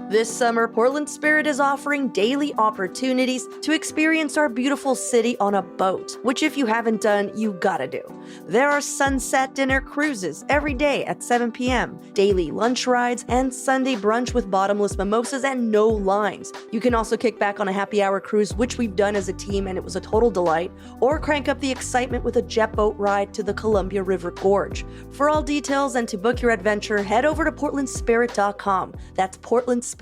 This summer, Portland Spirit is offering daily opportunities to experience our beautiful city on a boat, which if you haven't done, you gotta do. There are sunset dinner cruises every day at 7 p.m., daily lunch rides, and Sunday brunch with bottomless mimosas and no lines. You can also kick back on a happy hour cruise, which we've done as a team and it was a total delight, or crank up the excitement with a jet boat ride to the Columbia River Gorge. For all details and to book your adventure, head over to portlandspirit.com. That's portlandspirit.com.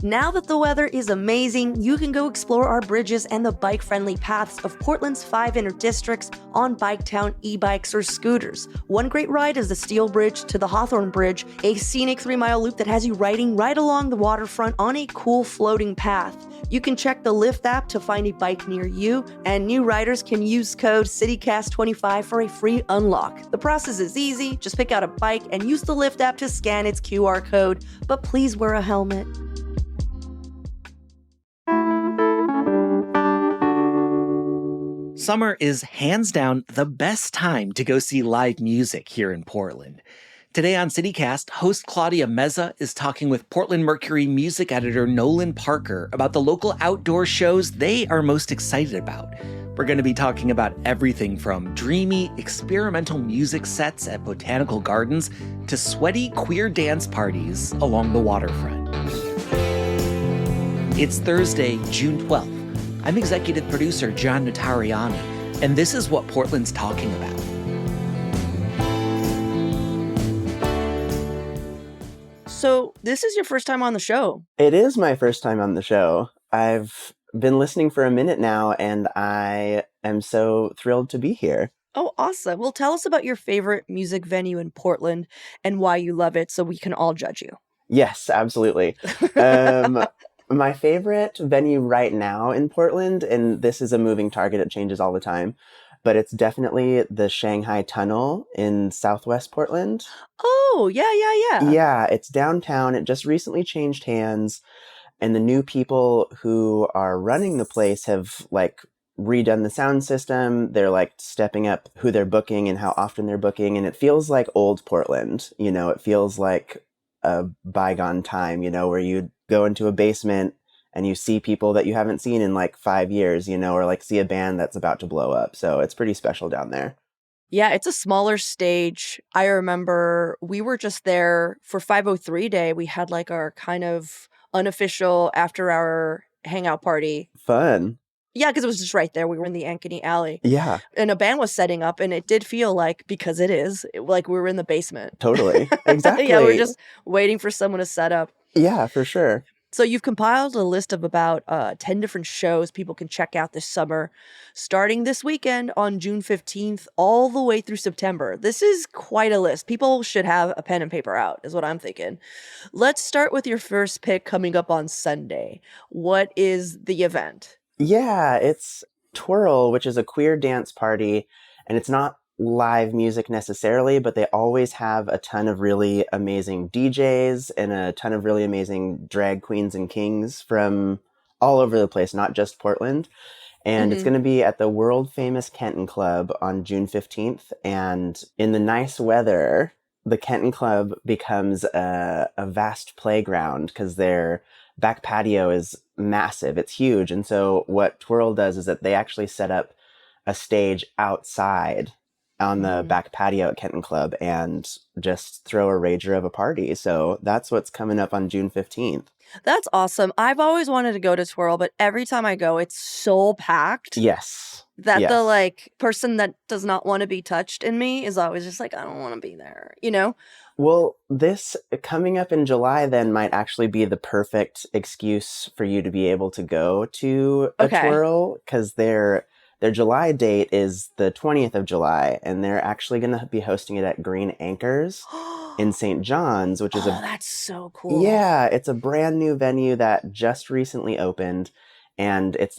Now that the weather is amazing, you can go explore our bridges and the bike-friendly paths of Portland's 5 inner districts on Biketown e-bikes or scooters. One great ride is the Steel Bridge to the Hawthorne Bridge, a scenic 3-mile loop that has you riding right along the waterfront on a cool floating path. You can check the Lyft app to find a bike near you, and new riders can use code CityCast25 for a free unlock. The process is easy, just pick out a bike and use the Lyft app to scan its QR code, but please wear a helmet. Summer is hands down the best time to go see live music here in Portland. Today on CityCast, host Claudia Meza is talking with Portland Mercury music editor Nolan Parker about the local outdoor shows they are most excited about. We're going to be talking about everything from dreamy, experimental music sets at botanical gardens to sweaty queer dance parties along the waterfront. It's Thursday, June 12th. I'm executive producer John Notarianni, and this is what Portland's talking about. So, this is your first time on the show. It is my first time on the show. I've been listening for a minute now, and I am so thrilled to be here. Oh, awesome. Well, tell us about your favorite music venue in Portland and why you love it so we can all judge you. Yes, absolutely. My favorite venue right now in Portland, and this is a moving target, it changes all the time, but it's definitely the Shanghai Tunnel in Southwest Portland. Oh, yeah. Yeah, it's downtown. It just recently changed hands, and the new people who are running the place have redone the sound system. They're stepping up who they're booking and how often they're booking, and it feels like old Portland. It feels like a bygone time, where you go into a basement and you see people that you haven't seen in 5 years, or see a band that's about to blow up. So it's pretty special down there. Yeah, it's a smaller stage. I remember we were just there for 503 Day. We had our kind of unofficial after-hour hangout party. Fun. Yeah, because it was just right there. We were in the Ankeny Alley. Yeah. And a band was setting up, and it did feel because it is, we were in the basement. Totally. Exactly. Yeah, we were just waiting for someone to set up. Yeah, for sure. So you've compiled a list of about 10 different shows people can check out this summer, starting this weekend on June 15th all the way through September. This is quite a list. People should have a pen and paper out, is what I'm thinking. Let's start with your first pick coming up on Sunday. What is the event? Yeah, it's Twirl, which is a queer dance party, and it's not live music necessarily, but they always have a ton of really amazing DJs and a ton of really amazing drag queens and kings from all over the place, not just Portland. And it's going to be at the world famous Kenton Club on June 15th. And in the nice weather, the Kenton Club becomes a vast playground because their back patio is massive. It's huge. And so what Twirl does is that they actually set up a stage outside on the back patio at Kenton Club and just throw a rager of a party. So that's what's coming up on June 15th. That's awesome. I've always wanted to go to Twirl, but every time I go, it's so packed. Yes. That yes. the person that does not want to be touched in me is always just I don't want to be there, Well, this coming up in July then might actually be the perfect excuse for you to be able to go to a Twirl, because their July date is the 20th of July, and they're actually going to be hosting it at Green Anchors in St. John's, which is that's so cool. Yeah, it's a brand new venue that just recently opened, and it's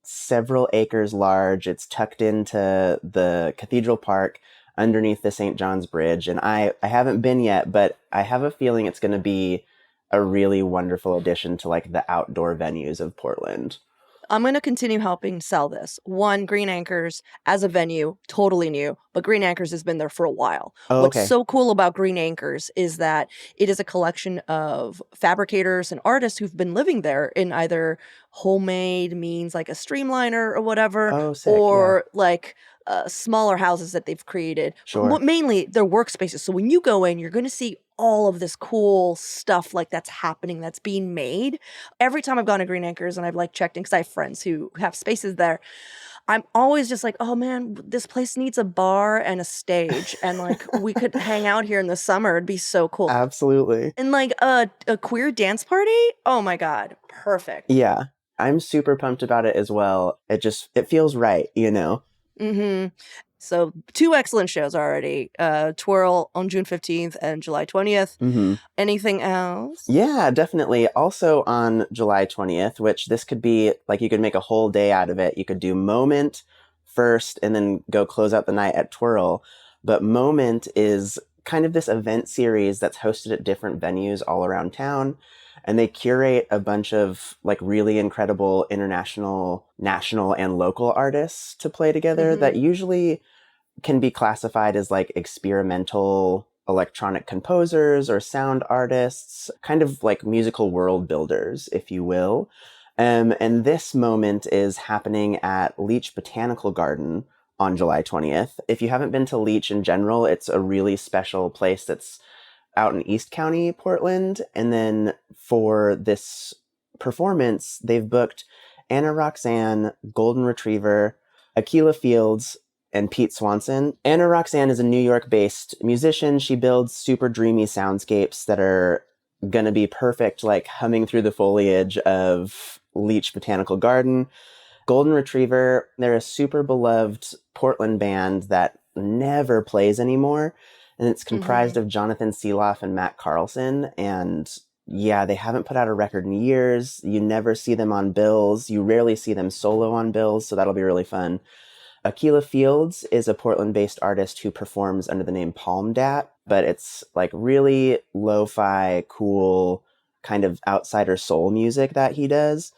several acres large. It's tucked into the Cathedral Park underneath the St. John's Bridge, and I haven't been yet, but I have a feeling it's going to be a really wonderful addition to the outdoor venues of Portland. I'm going to continue helping sell this. One, Green Anchors as a venue, totally new, but Green Anchors has been there for a while. Oh, What's okay. so cool about Green Anchors is that it is a collection of fabricators and artists who've been living there in either homemade means like a streamliner or whatever, Oh, sick. Yeah. or like smaller houses that they've created. Sure. Mainly their workspaces. So when you go in, you're going to see all of this cool stuff like that's happening, that's being made. Every time I've gone to Green Acres and I've like checked in, because I have friends who have spaces there, I'm always just like, oh man, this place needs a bar and a stage, and like we could hang out here in the summer. It'd be so cool. Absolutely. And like a queer dance party. Oh my god, perfect. Yeah. I'm super pumped about it as well. It feels right, you know? Mm-hmm. So 2 excellent shows already. Twirl on June 15th and July 20th. Mm-hmm. Anything else? Yeah, definitely. Also on July 20th, which this could be like you could make a whole day out of it. You could do Moment first and then go close out the night at Twirl. But Moment is kind of this event series that's hosted at different venues all around town. And they curate a bunch of like really incredible international, national, and local artists to play together that usually can be classified as like experimental electronic composers or sound artists, kind of like musical world builders, if you will. And this Moment is happening at Leach Botanical Garden on July 20th. If you haven't been to Leach in general, it's a really special place that's out in East County, Portland. And then for this performance, they've booked Anna Roxanne, Golden Retriever, Aquila Fields, and Pete Swanson. Anna Roxanne is a New York-based musician. She builds super dreamy soundscapes that are gonna be perfect, like humming through the foliage of Leach Botanical Garden. Golden Retriever, they're a super beloved Portland band that never plays anymore. And it's comprised of Jonathan Seeloff and Matt Carlson. And yeah, they haven't put out a record in years. You never see them on bills. You rarely see them solo on bills. So that'll be really fun. Aquila Fields is a Portland-based artist who performs under the name Palm Dat, but it's like really lo-fi, cool, kind of outsider soul music that he does.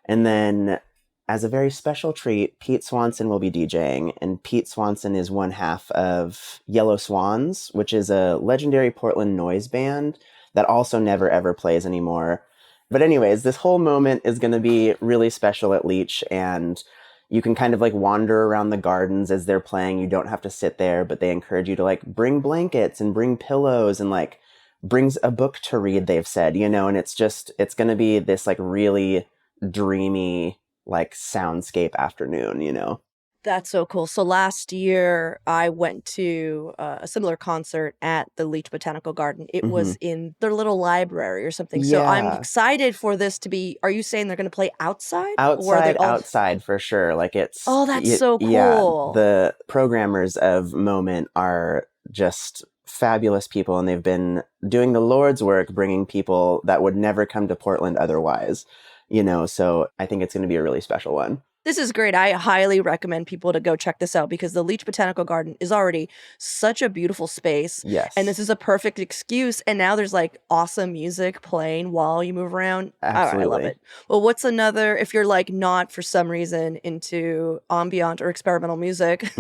And then as a very special treat, Pete Swanson will be DJing, and Pete Swanson is one half of Yellow Swans, which is a legendary Portland noise band that also never ever plays anymore. But anyways, this whole Moment is going to be really special at Leach, and you can kind of like wander around the gardens as they're playing. You don't have to sit there, but they encourage you to like bring blankets and bring pillows and like brings a book to read, they've said, you know, and it's going to be this like really dreamy, like soundscape afternoon, you know? That's so cool. So last year I went to a similar concert at the Leach Botanical Garden. It was in their little library or something. So I'm Yeah. excited for this to be, are you saying they're going to play outside? Or are they Outside, all... outside for sure. Like Oh, that's so yeah, cool. the programmers of Moment are just fabulous people, and they've been doing the Lord's work, bringing people that would never come to Portland otherwise, you know, so I think it's going to be a really special one. This is great. I highly recommend people to go check this out because the Leach Botanical Garden is already such a beautiful space. Yes. And this is a perfect excuse. And now there's like awesome music playing while you move around. Absolutely. I love it. Well, what's another, if you're like not for some reason into ambient or experimental music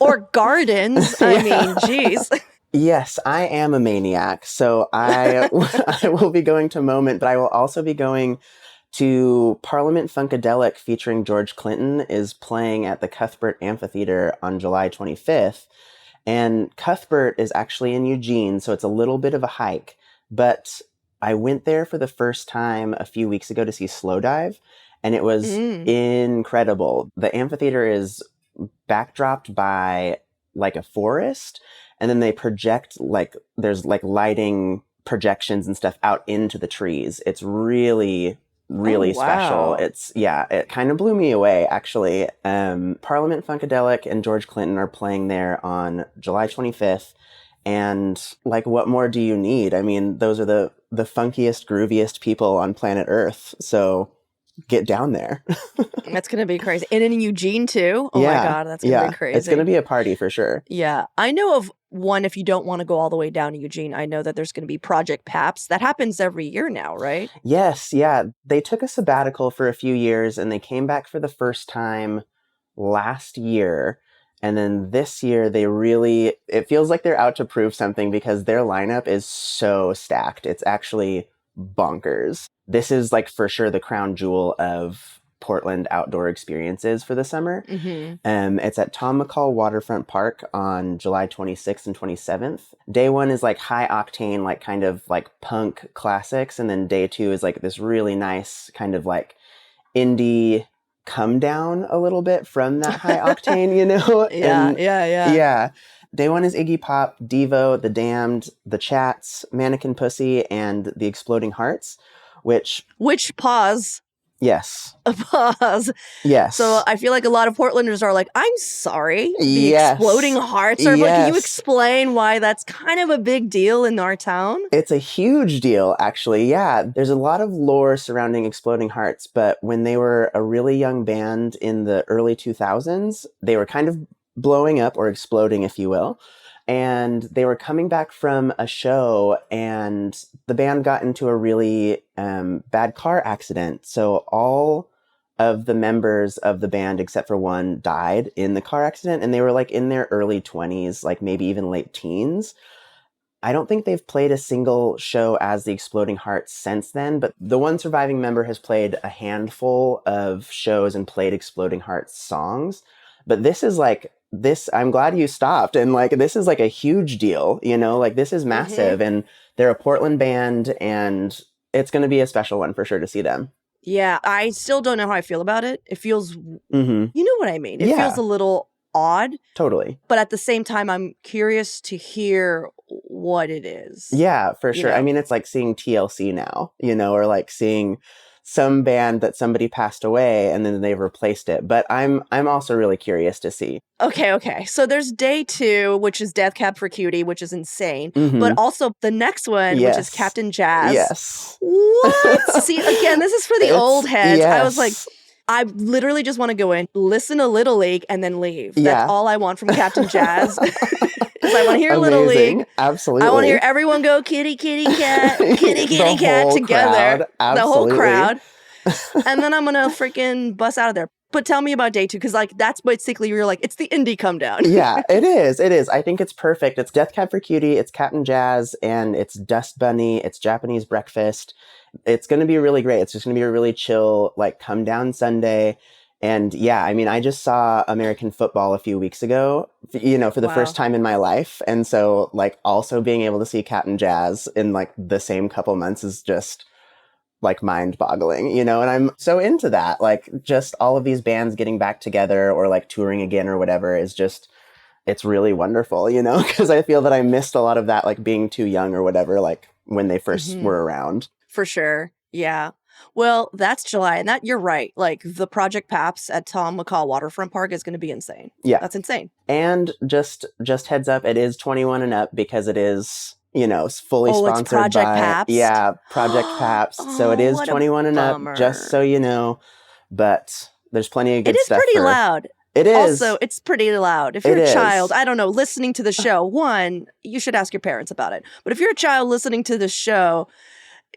or gardens, I mean, geez. Yes, I am a maniac. So I will be going to Moment, but I will also be going to Parliament Funkadelic featuring George Clinton is playing at the Cuthbert Amphitheater on July 25th. And Cuthbert is actually in Eugene, so it's a little bit of a hike. But I went there for the first time a few weeks ago to see Slowdive, and it was incredible. The amphitheater is backdropped by like a forest, and then they project like there's like lighting projections and stuff out into the trees. It's really special. It kind of blew me away, actually. Parliament Funkadelic and George Clinton are playing there on July 25th. And like, what more do you need? I mean, those are the funkiest, grooviest people on planet Earth. So get down there. That's going to be crazy. And in Eugene too. Oh my God, that's going to be crazy. It's going to be a party for sure. Yeah. I know of one, if you don't want to go all the way down to Eugene, I know that there's going to be Project Paps. That happens every year now, right? Yes, yeah. They took a sabbatical for a few years and they came back for the first time last year. And then this year, it feels like they're out to prove something because their lineup is so stacked. It's actually bonkers. This is like for sure the crown jewel of Portland outdoor experiences for the summer. Mm-hmm. It's at Tom McCall Waterfront Park on July 26th and 27th. Day one is like high octane, like kind of like punk classics. And then day two is like this really nice kind of like indie come down a little bit from that high octane, you know? Yeah. Day one is Iggy Pop, Devo, The Damned, The Chats, Mannequin Pussy, and The Exploding Hearts, which pause. Yes. A pause. Yes. So I feel like a lot of Portlanders are like, I'm sorry. The Exploding Hearts are like, can you explain why that's kind of a big deal in our town? It's a huge deal, actually. Yeah. There's a lot of lore surrounding Exploding Hearts, but when they were a really young band in the early 2000s, they were kind of blowing up or exploding, if you will. And they were coming back from a show and the band got into a really bad car accident. So all of the members of the band, except for one, died in the car accident. And they were like in their early 20s, like maybe even late teens. I don't think they've played a single show as the Exploding Hearts since then, but the one surviving member has played a handful of shows and played Exploding Hearts songs. But this is like, I'm glad you stopped. And like, this is like a huge deal, you know, like this is massive. And they're a Portland band and it's going to be a special one for sure to see them. Yeah. I still don't know how I feel about it. It feels, you know what I mean? It feels a little odd. Totally. But at the same time, I'm curious to hear what it is. Yeah, for sure. You know? I mean, it's like seeing TLC now, you know, or like seeing some band that somebody passed away and then they've replaced it. But I'm also really curious to see. Okay. So there's day two, which is Death Cab for Cutie, which is insane. But also the next one, which is Captain Jazz. Yes. What? See, again, this is for the old heads. I was like, I literally just want to go in, listen to Little League, and then leave. That's all I want from Captain Jazz. Because I want to hear Little League. Absolutely. I want to hear everyone go kitty, kitty, cat, kitty, kitty, cat together. The whole crowd. And then I'm going to freaking bust out of there. But tell me about day two, because like that's basically you're like, it's the indie come down. Yeah, it is. It is. I think it's perfect. It's Death Cab for Cutie, it's Captain Jazz, and it's Dust Bunny, it's Japanese Breakfast. It's going to be really great. It's just going to be a really chill, like come down Sunday. And yeah, I mean, I just saw American football a few weeks ago, you know, for the first time in my life. And so like also being able to see Captain Jazz in like the same couple months is just like mind boggling, you know, and I'm so into that. Like just all of these bands getting back together or like touring again or whatever is just, it's really wonderful, you know, because I feel that I missed a lot of that, like being too young or whatever, like when they first were around. For sure. Yeah. Well, that's July. And that you're right. Like the Project Paps at Tom McCall Waterfront Park is going to be insane. Yeah. That's insane. And just heads up, it is 21 and up because it is, you know, fully sponsored it's Project by Paps? Yeah, Project Paps. So it is 21 and up, just so you know. But there's plenty of good stuff. It is pretty loud. It is. Also, it's pretty loud. If you're a child, I don't know, listening to the show, one, you should ask your parents about it. But if you're a child listening to the show,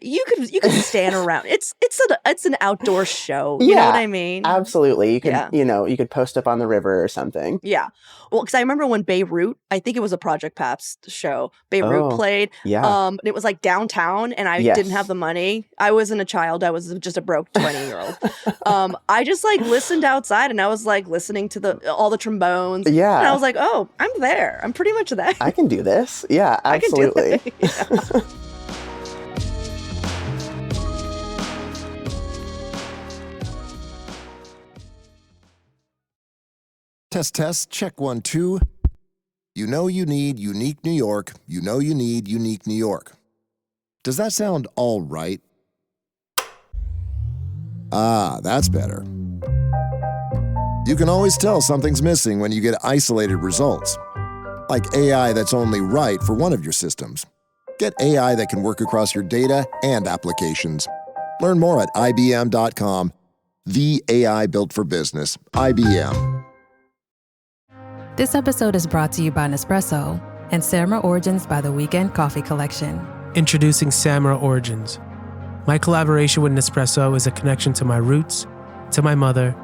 you could stand around. It's an outdoor show. You know what I mean? Absolutely. You could you know, you could post up on the river or something. Yeah. Well, because I remember when Beirut, I think it was a Project Paps show. Beirut played. Yeah. It was like downtown, and I didn't have the money. I wasn't a child. I was just a broke 20-year-old. I just like listened outside, and I was like listening to all the trombones. Yeah. And I was like, oh, I'm there. I'm pretty much there. I can do this. Yeah, absolutely. I can do that. Yeah. Test, check 1, 2. You know you need unique New York. You know you need unique New York. Does that sound all right? Ah, that's better. You can always tell something's missing when you get isolated results. Like AI that's only right for one of your systems. Get AI that can work across your data and applications. Learn more at ibm.com The AI built for business, IBM. This episode is brought to you by Nespresso and Samra Origins by the Weekend Coffee Collection. Introducing Samra Origins. My collaboration with Nespresso is a connection to my roots, to my mother,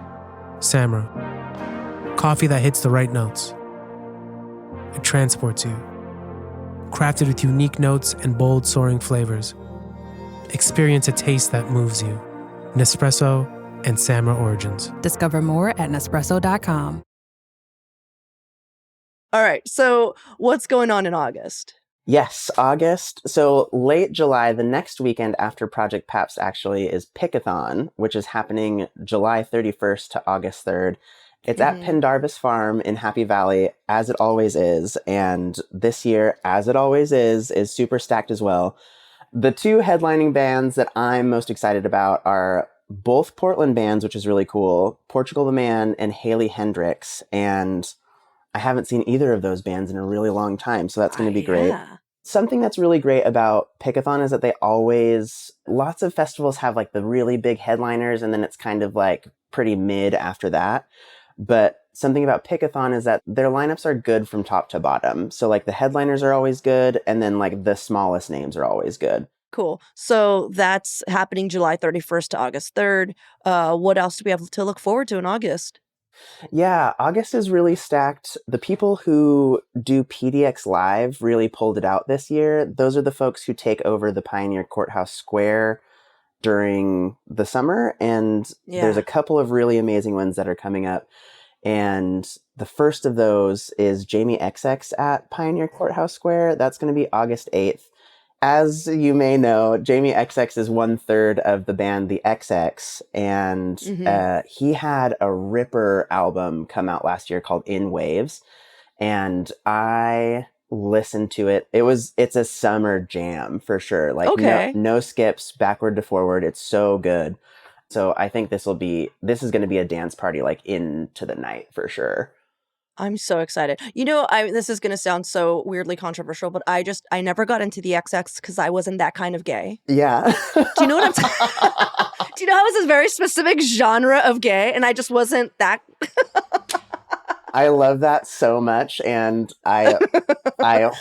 Samra. Coffee that hits the right notes. It transports you. Crafted with unique notes and bold, soaring flavors. Experience a taste that moves you. Nespresso and Samra Origins. Discover more at Nespresso.com. All right, so what's going on in August? Yes, August. So late July, the next weekend after Project Paps actually is Pickathon, which is happening July 31st to August 3rd. It's at Pendarvis Farm in Happy Valley, as it always is. And this year, as it always is super stacked as well. The two headlining bands that I'm most excited about are both Portland bands, which is really cool, Portugal the Man and Haley Hendricks. And I haven't seen either of those bands in a really long time, so that's going to be great. Something that's really great about Pickathon is that lots of festivals have like the really big headliners, and then it's kind of like pretty mid after that. But something about Pickathon is that their lineups are good from top to bottom. So like the headliners are always good, and then like the smallest names are always good. Cool. So that's happening July 31st to August 3rd. What else do we have to look forward to in August? Yeah, August is really stacked. The people who do PDX Live really pulled it out this year. Those are the folks who take over the Pioneer Courthouse Square during the summer. And there's a couple of really amazing ones that are coming up. And the first of those is Jamie XX at Pioneer Courthouse Square. That's going to be August 8th. As you may know, Jamie XX is 1/3 of the band The XX, and he had a ripper album come out last year called In Waves, and I listened to it. It's a summer jam for sure. Like no skips, backward to forward. It's so good. So I think this is going to be a dance party like into the night for sure. I'm so excited. This is going to sound so weirdly controversial, but I never got into the XX because I wasn't that kind of gay. Yeah. Do you know what I'm saying? Do you know how it's this very specific genre of gay, and I just wasn't that... I love that so much, and I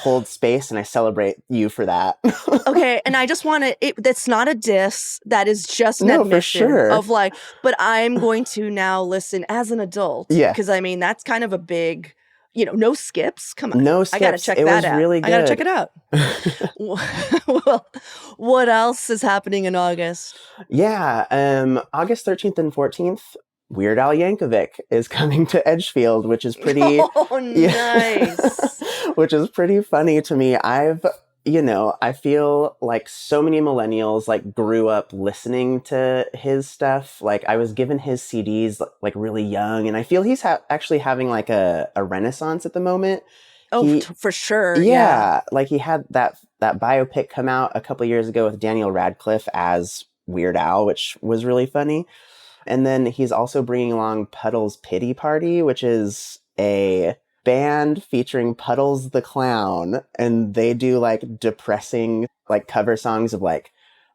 hold space and I celebrate you for that. Okay, and I just want to, that's not a diss, that is just an admission for sure. of like, but I'm going to now listen as an adult. Yeah. Because I mean, that's kind of a big, no skips. Come on. No skips. I gotta check it that was out. Really good. I gotta check it out. Well, what else is happening in August? Yeah, August 13th and 14th, Weird Al Yankovic is coming to Edgefield, which is pretty... Oh, nice. Which is pretty funny to me. I feel like so many millennials like grew up listening to his stuff. Like I was given his CDs like really young, and I feel he's actually having like a renaissance at the moment. Oh, for sure. Yeah. Like he had that biopic come out a couple years ago with Daniel Radcliffe as Weird Al, which was really funny. And then he's also bringing along Puddles Pity Party, which is a band featuring Puddles the Clown. And they do like depressing like cover songs of like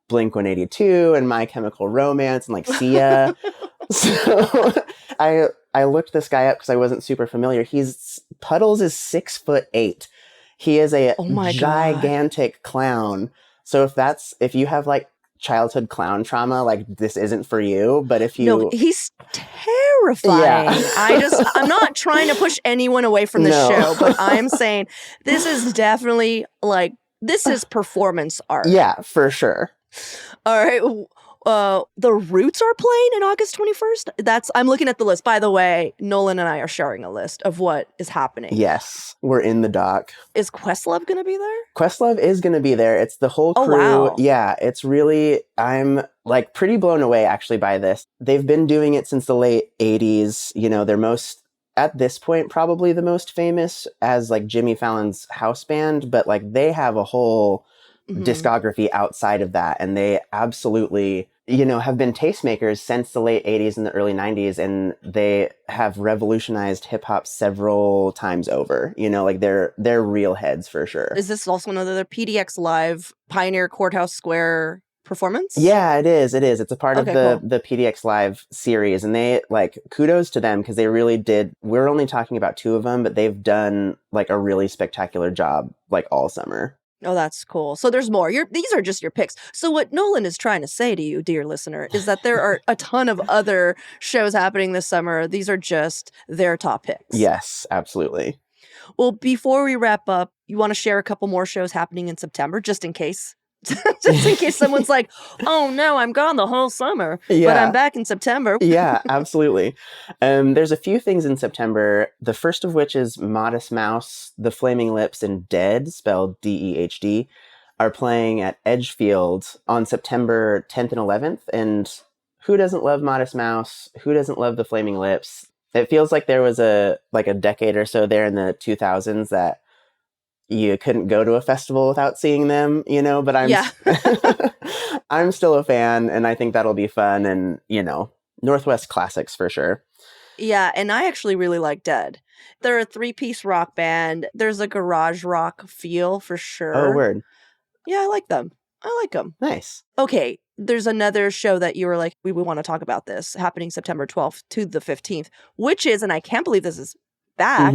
Blink-182 and My Chemical Romance and like Sia. So I looked this guy up because I wasn't super familiar. Puddles is 6'8". He is a gigantic clown. So if you have like childhood clown trauma, like this isn't for you. But if you... No, he's terrifying. Yeah. I'm not trying to push anyone away from the show, but I'm saying this is definitely like, this is performance art. Yeah, for sure. All right. The Roots are playing in August 21st. I'm looking at the list. By the way, Nolan and I are sharing a list of what is happening. Yes, we're in the doc. Is Questlove going to be there? Questlove is going to be there. It's the whole crew. Oh, wow. Yeah, it's really, I'm like pretty blown away actually by this. They've been doing it since the late 80s. They're at this point, probably the most famous as like Jimmy Fallon's house band, but like they have a whole discography outside of that. And they absolutely, have been tastemakers since the late 80s and the early 90s. And they have revolutionized hip hop several times over, like they're real heads for sure. Is this also another PDX Live, Pioneer Courthouse Square performance? Yeah, it is. It is. It's a part of Okay, the PDX Live series, and they like kudos to them because they really did. We're only talking about 2 of them, but they've done like a really spectacular job like all summer. Oh, that's cool. So there's more. These are just your picks. So what Nolan is trying to say to you, dear listener, is that there are a ton of other shows happening this summer. These are just their top picks. Yes, absolutely. Well, before we wrap up, you want to share a couple more shows happening in September, just in case? Just in case someone's like, oh no, I'm gone the whole summer, but I'm back in September. Yeah, absolutely. There's a few things in September, the first of which is Modest Mouse, The Flaming Lips, and Dead, spelled Dehd, are playing at Edgefield on September 10th and 11th. And who doesn't love Modest Mouse? Who doesn't love The Flaming Lips? It feels like there was a decade or so there in the 2000s that you couldn't go to a festival without seeing them, but I'm still a fan, and I think that'll be fun, and, Northwest classics for sure. Yeah, and I actually really like Dead. They're a 3-piece rock band. There's a garage rock feel for sure. Oh, word. Yeah, I like them. Nice. Okay, there's another show that you were like, we want to talk about this, happening September 12th to the 15th, which is, and I can't believe this is back,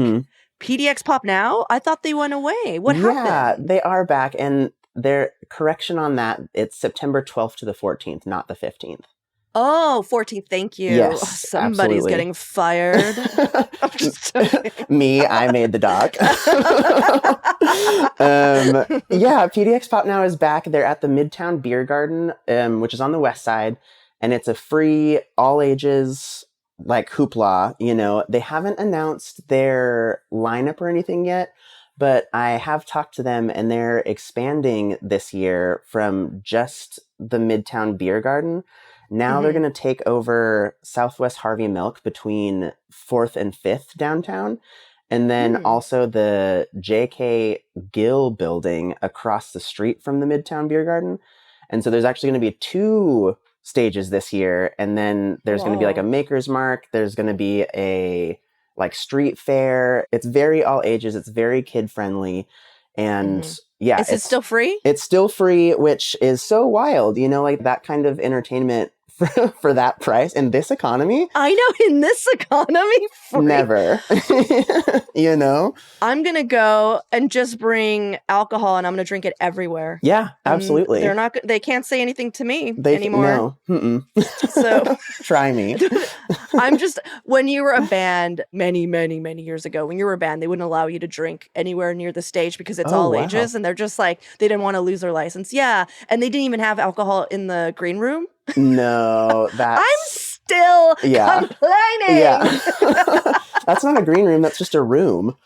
PDX Pop Now? I thought they went away. What happened? Yeah, they are back, and their correction on that, it's September 12th to the 14th, not the 15th. Oh, 14th, thank you. Yes, Somebody's absolutely. getting fired. I'm just joking. Me, I made the doc. PDX Pop Now is back. They're at the Midtown Beer Garden, which is on the west side, and it's a free, all ages, like hoopla. They haven't announced their lineup or anything yet, but I have talked to them, and they're expanding this year from just the Midtown Beer Garden. Now they're going to take over Southwest Harvey Milk between 4th and 5th downtown. And then also the J.K. Gill building across the street from the Midtown Beer Garden. And so there's actually going to be 2 stages this year. And then there's going to be like a Maker's Mark. There's going to be a like street fair. It's very all ages. It's very kid friendly. And is it still free? It's still free, which is so wild, like that kind of entertainment for that price in this economy. I know, in this economy, free. Never. I'm gonna go and just bring alcohol, and I'm gonna drink it everywhere. Yeah, absolutely. They can't say anything to me anymore. No. So try me. When you were a band many, many, many years ago, when you were a band, they wouldn't allow you to drink anywhere near the stage because it's all ages, and they're just like, they didn't want to lose their license. Yeah, and they didn't even have alcohol in the green room. No, that's... I'm still complaining. Yeah. That's not a green room. That's just a room.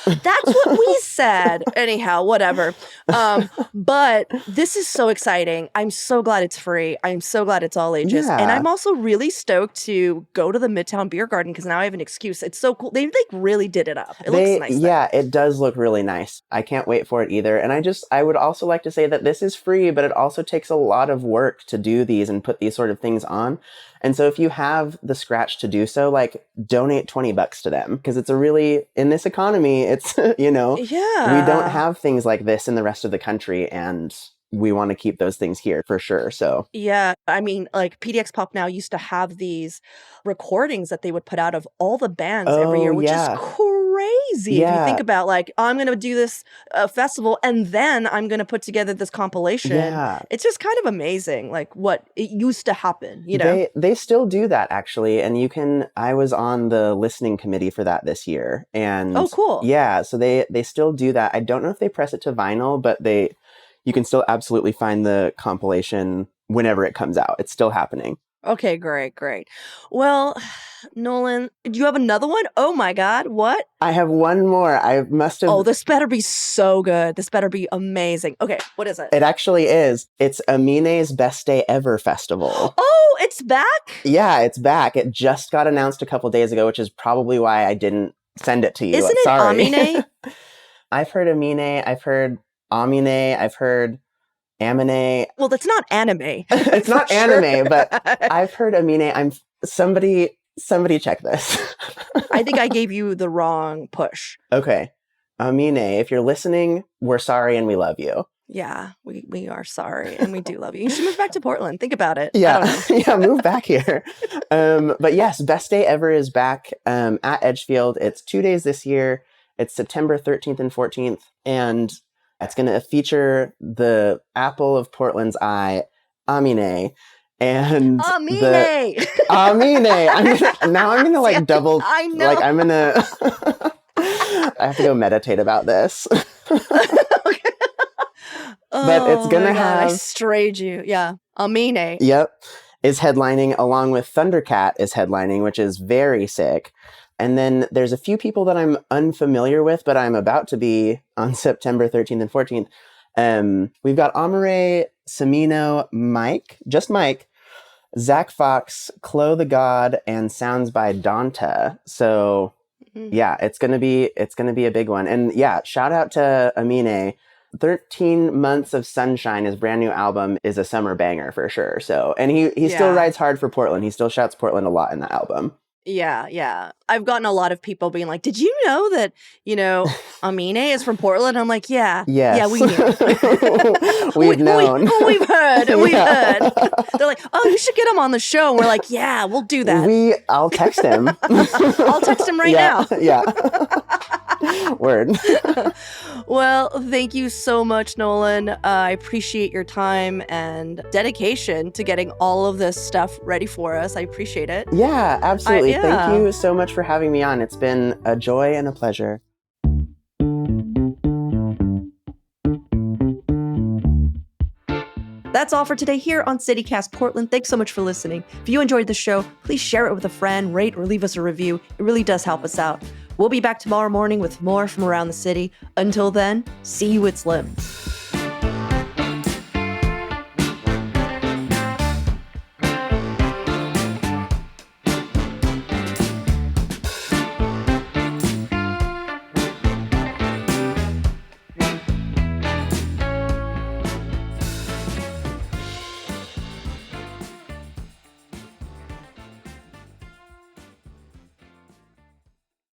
That's what we said. Anyhow, whatever. But this is so exciting. I'm so glad it's free. I'm so glad it's all ages. Yeah. And I'm also really stoked to go to the Midtown Beer Garden because now I have an excuse. It's so cool. They like really did it up. It looks nice. Yeah, it does look really nice. I can't wait for it either. And I would also like to say that this is free, but it also takes a lot of work to do these and put these sort of things on. And so if you have the scratch to do so, like donate $20 to them because it's in this economy, it's, we don't have things like this in the rest of the country, and we want to keep those things here for sure. So, yeah, I mean, like PDX Pop Now used to have these recordings that they would put out of all the bands every year, which is crazy. If you think about like, I'm going to do this festival and then I'm going to put together this compilation. Yeah. It's just kind of amazing, like what it used to happen, They still do that actually. And I was on the listening committee for that this year. And oh, cool. Yeah. So they still do that. I don't know if they press it to vinyl, but you can still absolutely find the compilation whenever it comes out. It's still happening. Okay, great. Well, Nolan, do you have another one? Oh my God, what? I have one more. I must have... Oh, this better be so good. This better be amazing. Okay, what is it? It actually is. It's Amine's Best Day Ever Festival. Oh, it's back? Yeah, it's back. It just got announced a couple days ago, which is probably why I didn't send it to you. Isn't it Amine? I've heard Amine. I've heard Amine. I've heard... Amine. Well, that's not anime. It's not anime, but I've heard Amine. Somebody check this. I think I gave you the wrong push. Okay. Amine, if you're listening, we're sorry and we love you. Yeah, we are sorry, and we do love you. You should move back to Portland. Think about it. Yeah, yeah, move back here. But yes, Best Day Ever is back at Edgefield. It's 2 days this year. It's September 13th and 14th, and it's going to feature the apple of Portland's eye, Amine. And Amine! Amine! I'm gonna like double. I know. Like I'm gonna. I have to go meditate about this. But it's gonna have. I strayed you. Yeah, Amine. Yep, is headlining along with Thundercat is headlining, which is very sick. And then there's a few people that I'm unfamiliar with, but I'm about to be on September 13th and 14th. We've got Amare, Semino, Mike, Zach Fox, Chloe the God, and Sounds by Donta. So yeah, it's gonna be a big one. And yeah, shout out to Amine. 13 Months of Sunshine, his brand new album, is a summer banger for sure. So, and he still rides hard for Portland. He still shouts Portland a lot in that album. Yeah. I've gotten a lot of people being like, "Did you know that, Amine is from Portland?" I'm like, "Yeah. Yes. Yeah, we knew. We've known. We've heard. They're like, "Oh, you should get him on the show." And we're like, "Yeah, we'll do that." I'll text him. I'll text him right now. Yeah. Word. Well, thank you so much, Nolan. I appreciate your time and dedication to getting all of this stuff ready for us. I appreciate it. Yeah, absolutely. Yeah. Thank you so much for having me on. It's been a joy and a pleasure. That's all for today here on CityCast Portland. Thanks so much for listening. If you enjoyed the show, please share it with a friend, rate or leave us a review. It really does help us out. We'll be back tomorrow morning with more from around the city. Until then, see you at Slim.